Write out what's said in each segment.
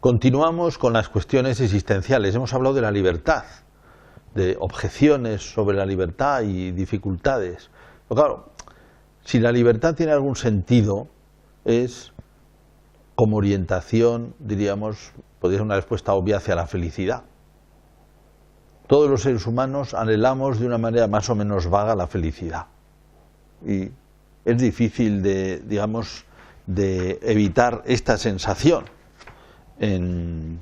Continuamos con las cuestiones existenciales. Hemos hablado de la libertad, de objeciones sobre la libertad y dificultades. Pero claro, si la libertad tiene algún sentido, es como orientación, diríamos, podría ser una respuesta obvia hacia la felicidad. Todos los seres humanos anhelamos de una manera más o menos vaga la felicidad. Y es difícil de, digamos, de evitar esta sensación. En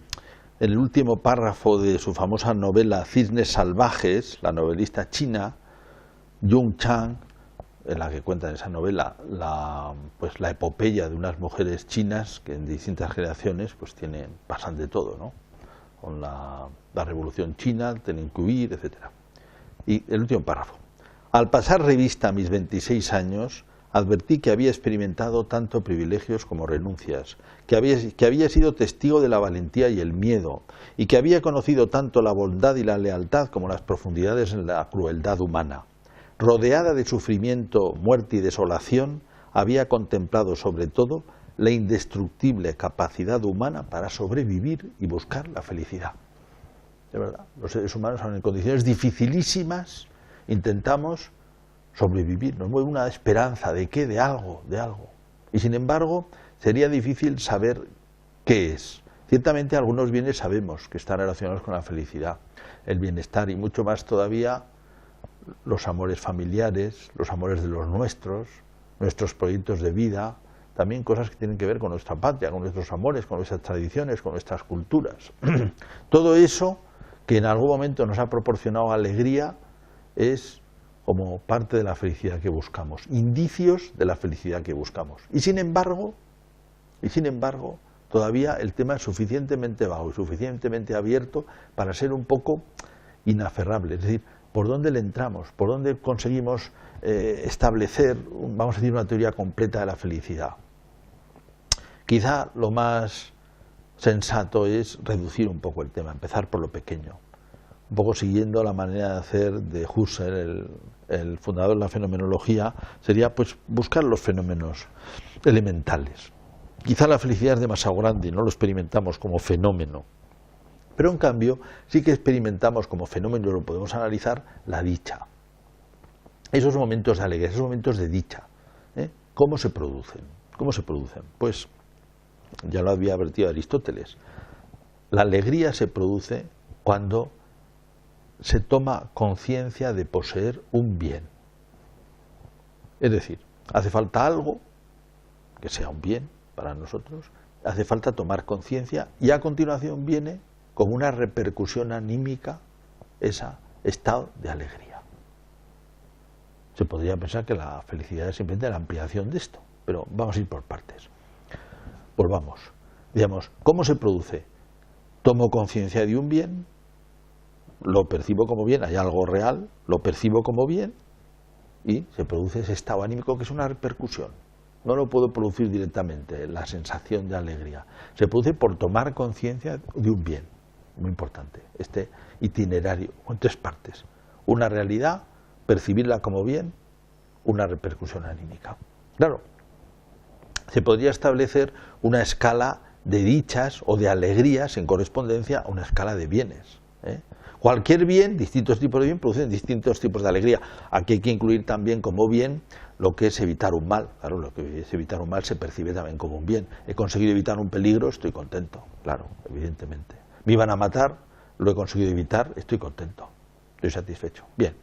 el último párrafo de su famosa novela Cisnes salvajes, la novelista china Jung Chang, en la que cuenta en esa novela la epopeya de unas mujeres chinas que en distintas generaciones pues pasan de todo, ¿no? Con la revolución china, tienen que huir, etc. Y el último párrafo. Al pasar revista a mis 26 años, advertí que había experimentado tanto privilegios como renuncias, que había sido testigo de la valentía y el miedo, y que había conocido tanto la bondad y la lealtad como las profundidades en la crueldad humana. Rodeada de sufrimiento, muerte y desolación, había contemplado sobre todo la indestructible capacidad humana para sobrevivir y buscar la felicidad. De verdad, los seres humanos, aun en condiciones dificilísimas, intentamos sobrevivir, nos mueve una esperanza de qué, de algo. Y sin embargo, sería difícil saber qué es. Ciertamente algunos bienes sabemos que están relacionados con la felicidad, el bienestar y mucho más todavía los amores familiares, los amores de los nuestros proyectos de vida, también cosas que tienen que ver con nuestra patria, con nuestros amores, con nuestras tradiciones, con nuestras culturas. Todo eso que en algún momento nos ha proporcionado alegría es como parte de la felicidad que buscamos, indicios de la felicidad que buscamos. Y sin embargo, todavía el tema es suficientemente vago y suficientemente abierto para ser un poco inaferrable. Es decir, ¿por dónde le entramos? ¿Por dónde conseguimos establecer, vamos a decir, una teoría completa de la felicidad? Quizá lo más sensato es reducir un poco el tema, empezar por lo pequeño. Un poco siguiendo la manera de hacer de Husserl, el fundador de la fenomenología, sería pues buscar los fenómenos elementales. Quizá la felicidad es demasiado grande y no lo experimentamos como fenómeno, pero en cambio sí que experimentamos como fenómeno, lo podemos analizar, la dicha. Esos momentos de alegría, esos momentos de dicha, ¿cómo se producen? Pues ya lo había advertido Aristóteles, la alegría se produce cuando se toma conciencia de poseer un bien. Es decir, hace falta algo que sea un bien para nosotros, hace falta tomar conciencia y a continuación viene como una repercusión anímica ese estado de alegría. Se podría pensar que la felicidad es simplemente la ampliación de esto, pero vamos a ir por partes. Volvamos. Digamos, ¿cómo se produce? Tomo conciencia de un bien, lo percibo como bien, hay algo real, lo percibo como bien y se produce ese estado anímico que es una repercusión. No lo puedo producir directamente, la sensación de alegría. Se produce por tomar conciencia de un bien, muy importante, este itinerario, con tres partes. Una realidad, percibirla como bien, una repercusión anímica. Claro, se podría establecer una escala de dichas o de alegrías en correspondencia a una escala de bienes. Cualquier bien, distintos tipos de bien, producen distintos tipos de alegría. Aquí hay que incluir también como bien lo que es evitar un mal. Claro, lo que es evitar un mal se percibe también como un bien. He conseguido evitar un peligro, estoy contento, claro, evidentemente. Me iban a matar, lo he conseguido evitar, estoy contento, estoy satisfecho. Bien,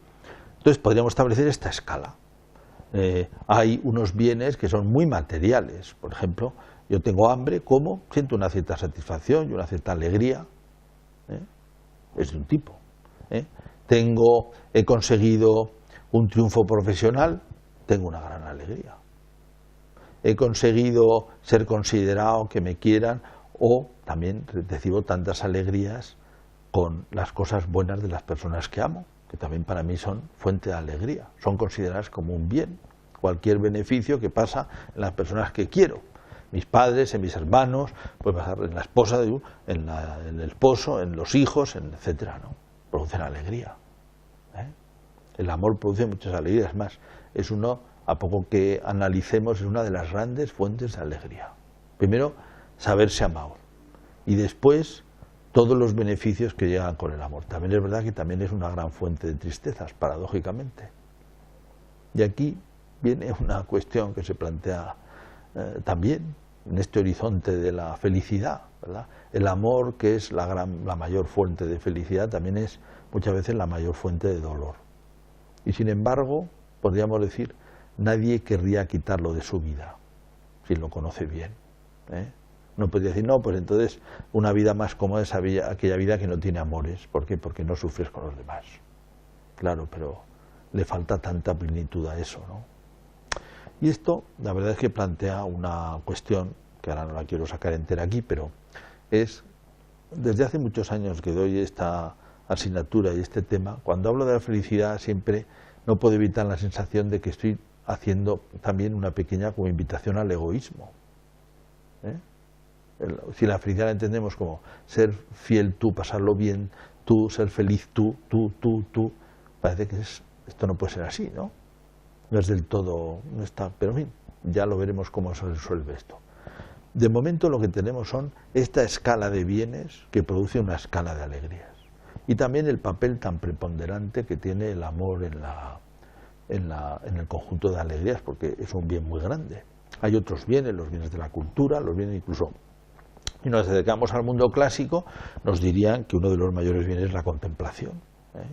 entonces podríamos establecer esta escala. Hay unos bienes que son muy materiales. Por ejemplo, yo tengo hambre, como, siento una cierta satisfacción y una cierta alegría. Es de un tipo. He conseguido un triunfo profesional, tengo una gran alegría. He conseguido ser considerado, que me quieran, o también recibo tantas alegrías con las cosas buenas de las personas que amo, que también para mí son fuente de alegría, son consideradas como un bien. Cualquier beneficio que pasa en las personas que quiero, mis padres, en mis hermanos, pues en la esposa, en el esposo, en los hijos, etcétera, ¿no? Producen alegría. El amor produce muchas alegrías más. Es uno, a poco que analicemos, es una de las grandes fuentes de alegría. Primero, saberse amado. y después todos los beneficios que llegan con el amor. También es verdad que también es una gran fuente de tristezas, paradójicamente. Y aquí viene una cuestión que se plantea también en este horizonte de la felicidad, ¿verdad? El amor, que es la mayor fuente de felicidad, también es muchas veces la mayor fuente de dolor. Y sin embargo, podríamos decir, nadie querría quitarlo de su vida, si lo conoce bien, ¿eh? No podría decir, no, pues entonces una vida más cómoda es aquella vida que no tiene amores. ¿Por qué? Porque no sufres con los demás. Claro, pero le falta tanta plenitud a eso, ¿no? Y esto, la verdad es que plantea una cuestión, que ahora no la quiero sacar entera aquí, pero es, desde hace muchos años que doy esta asignatura y este tema, cuando hablo de la felicidad siempre no puedo evitar la sensación de que estoy haciendo también una pequeña como invitación al egoísmo, ¿eh? Si la felicidad la entendemos como ser fiel tú, pasarlo bien tú, ser feliz tú, parece que esto no puede ser así, ¿no? No es del todo, no está, pero en fin, ya lo veremos cómo se resuelve esto. De momento lo que tenemos son esta escala de bienes que produce una escala de alegrías. Y también el papel tan preponderante que tiene el amor en el conjunto de alegrías, porque es un bien muy grande. Hay otros bienes, los bienes de la cultura, los bienes incluso, y nos acercamos al mundo clásico, nos dirían que uno de los mayores bienes es la contemplación, ¿eh?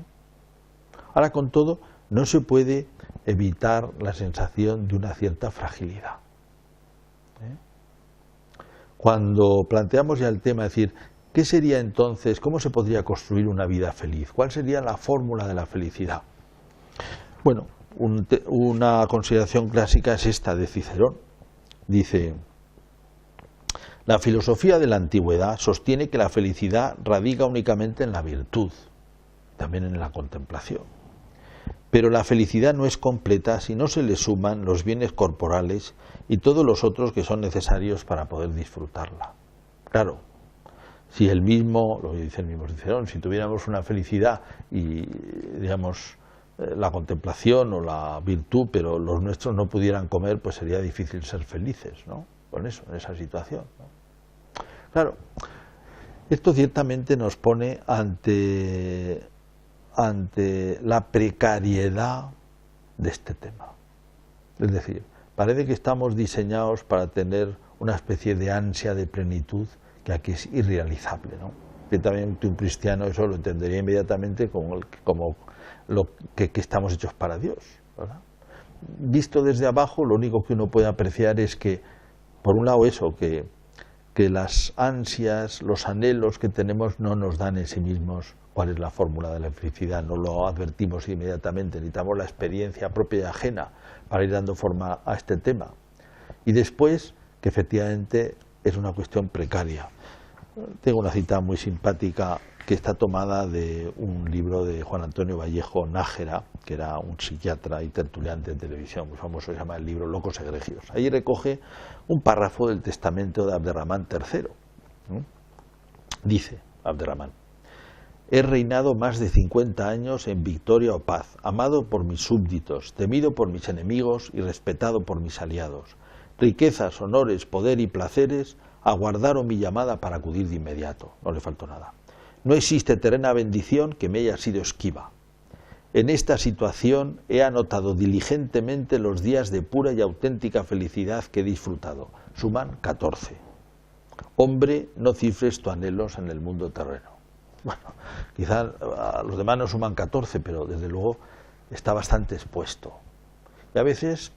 Ahora, con todo, no se puede evitar la sensación de una cierta fragilidad, ¿eh? Cuando planteamos ya el tema, es decir, ¿qué sería entonces, cómo se podría construir una vida feliz? ¿Cuál sería la fórmula de la felicidad? Bueno, una consideración clásica es esta de Cicerón. Dice: la filosofía de la antigüedad sostiene que la felicidad radica únicamente en la virtud, también en la contemplación. Pero la felicidad no es completa si no se le suman los bienes corporales y todos los otros que son necesarios para poder disfrutarla. Claro, si lo que dice el mismo Cicerón, si tuviéramos una felicidad y, digamos, la contemplación o la virtud, pero los nuestros no pudieran comer, pues sería difícil ser felices, ¿no? Con eso, en esa situación, ¿no? Claro, esto ciertamente nos pone ante la precariedad de este tema. Es decir, parece que estamos diseñados para tener una especie de ansia de plenitud que aquí es irrealizable, ¿no? Que también un cristiano eso lo entendería inmediatamente como lo que estamos hechos para Dios, ¿verdad? Visto desde abajo, lo único que uno puede apreciar es que, por un lado, eso, que las ansias, los anhelos que tenemos no nos dan en sí mismos cuál es la fórmula de la felicidad, no lo advertimos inmediatamente, necesitamos la experiencia propia y ajena para ir dando forma a este tema. Y después, que efectivamente es una cuestión precaria. Tengo una cita muy simpática que está tomada de un libro de Juan Antonio Vallejo Nájera, que era un psiquiatra y tertuliante de televisión muy famoso, se llama el libro Locos Egregios. Ahí recoge un párrafo del testamento de Abderramán III. Dice Abderramán: he reinado más de 50 años en victoria o paz, amado por mis súbditos, temido por mis enemigos y respetado por mis aliados. Riquezas, honores, poder y placeres aguardaron mi llamada para acudir de inmediato. No le faltó nada. No existe terrena bendición que me haya sido esquiva. En esta situación he anotado diligentemente los días de pura y auténtica felicidad que he disfrutado. Suman 14. Hombre, no cifres tus anhelos en el mundo terreno. Bueno, quizás a los demás no suman 14, pero desde luego está bastante expuesto. Y a veces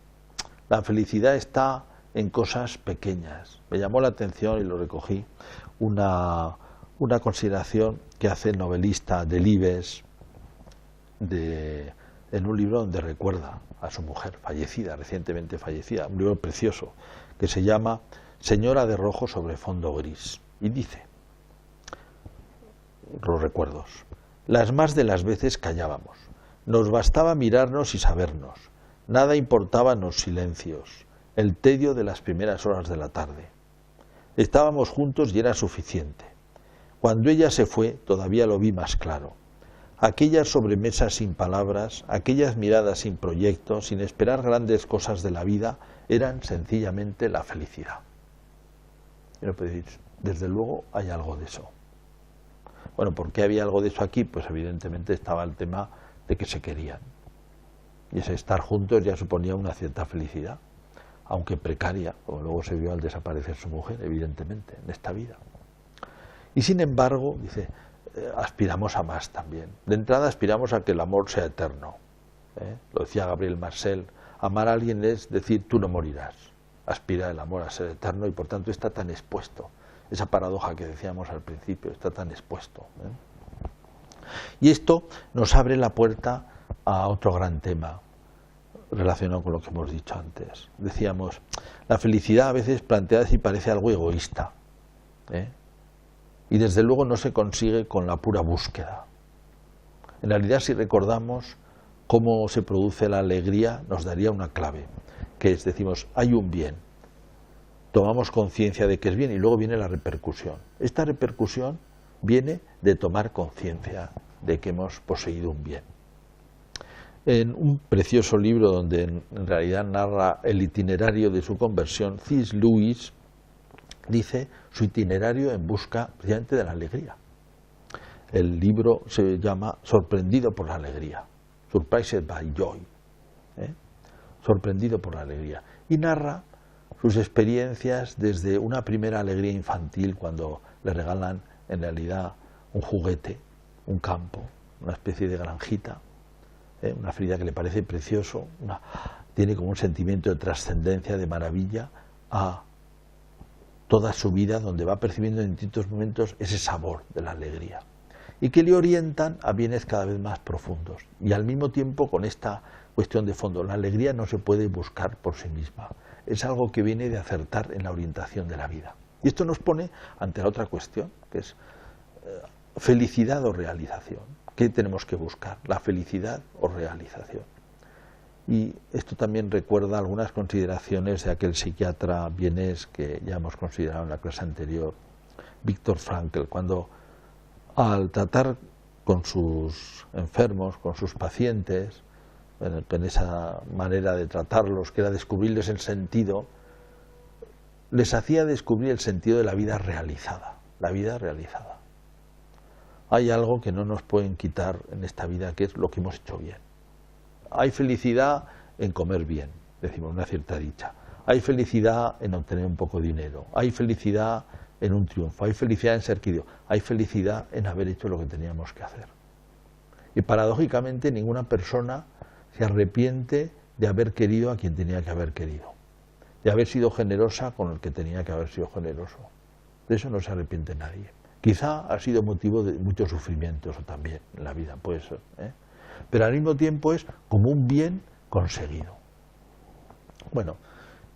la felicidad está en cosas pequeñas. Me llamó la atención, y lo recogí, una consideración que hace el novelista Delibes en un libro donde recuerda a su mujer fallecida, recientemente fallecida, un libro precioso que se llama Señora de rojo sobre fondo gris, y dice, los recuerdos: las más de las veces callábamos, nos bastaba mirarnos y sabernos, nada importaban los silencios, el tedio de las primeras horas de la tarde. Estábamos juntos y era suficiente. Cuando ella se fue, todavía lo vi más claro. Aquellas sobremesas sin palabras, aquellas miradas sin proyecto, sin esperar grandes cosas de la vida, eran sencillamente la felicidad. Y no puede decir, desde luego hay algo de eso. Bueno, ¿por qué había algo de eso aquí? Pues evidentemente estaba el tema de que se querían. Y ese estar juntos ya suponía una cierta felicidad, aunque precaria, como luego se vio al desaparecer su mujer, evidentemente, en esta vida. Y sin embargo, dice, aspiramos a más también. De entrada aspiramos a que el amor sea eterno. Lo decía Gabriel Marcel, amar a alguien es decir, tú no morirás. Aspira el amor a ser eterno y por tanto está tan expuesto. Esa paradoja que decíamos al principio, está tan expuesto. Y esto nos abre la puerta a otro gran tema relacionado con lo que hemos dicho antes. Decíamos, la felicidad a veces planteada así parece algo egoísta, y desde luego no se consigue con la pura búsqueda. En realidad, si recordamos cómo se produce la alegría, nos daría una clave, que es, decimos, hay un bien, tomamos conciencia de que es bien y luego viene la repercusión. Esta repercusión viene de tomar conciencia de que hemos poseído un bien. En un precioso libro donde en realidad narra el itinerario de su conversión, C.S. Lewis dice su itinerario en busca precisamente de la alegría. El libro se llama Sorprendido por la alegría, Surprised by Joy, sorprendido por la alegría, y narra sus experiencias desde una primera alegría infantil cuando le regalan en realidad un juguete, un campo, una especie de granjita, una felicidad que le parece precioso, tiene como un sentimiento de trascendencia, de maravilla, a toda su vida donde va percibiendo en distintos momentos ese sabor de la alegría y que le orientan a bienes cada vez más profundos. Y al mismo tiempo con esta cuestión de fondo, la alegría no se puede buscar por sí misma, es algo que viene de acertar en la orientación de la vida. Y esto nos pone ante la otra cuestión, que es felicidad o realización. ¿Qué tenemos que buscar? ¿La felicidad o realización? Y esto también recuerda algunas consideraciones de aquel psiquiatra vienés que ya hemos considerado en la clase anterior, Viktor Frankl, cuando al tratar con sus enfermos, con sus pacientes, en esa manera de tratarlos, que era descubrirles el sentido, les hacía descubrir el sentido de la vida realizada, la vida realizada. Hay algo que no nos pueden quitar en esta vida, que es lo que hemos hecho bien. Hay felicidad en comer bien, decimos, una cierta dicha. Hay felicidad en obtener un poco de dinero. Hay felicidad en un triunfo. Hay felicidad en ser querido. Hay felicidad en haber hecho lo que teníamos que hacer. Y paradójicamente ninguna persona se arrepiente de haber querido a quien tenía que haber querido, de haber sido generosa con el que tenía que haber sido generoso. De eso no se arrepiente nadie. Quizá ha sido motivo de muchos sufrimientos también en la vida, puede ser, pero al mismo tiempo es como un bien conseguido. Bueno,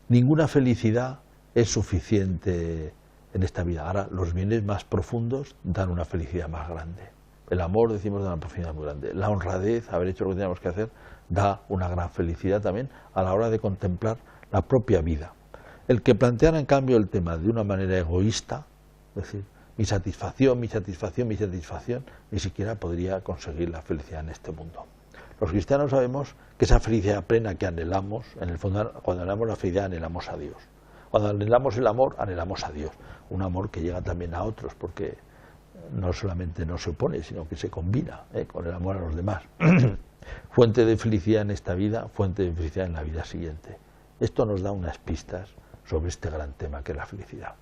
ninguna felicidad es suficiente en esta vida. Ahora, los bienes más profundos dan una felicidad más grande. El amor, decimos, da una felicidad muy grande. La honradez, haber hecho lo que teníamos que hacer, da una gran felicidad también a la hora de contemplar la propia vida. El que planteara, en cambio, el tema de una manera egoísta, es decir, mi satisfacción, mi satisfacción, mi satisfacción, ni siquiera podría conseguir la felicidad en este mundo. Los cristianos sabemos que esa felicidad plena que anhelamos, en el fondo, cuando anhelamos la felicidad, anhelamos a Dios. Cuando anhelamos el amor, anhelamos a Dios. Un amor que llega también a otros, porque no solamente no se opone, sino que se combina con el amor a los demás. Fuente de felicidad en esta vida, fuente de felicidad en la vida siguiente. Esto nos da unas pistas sobre este gran tema que es la felicidad.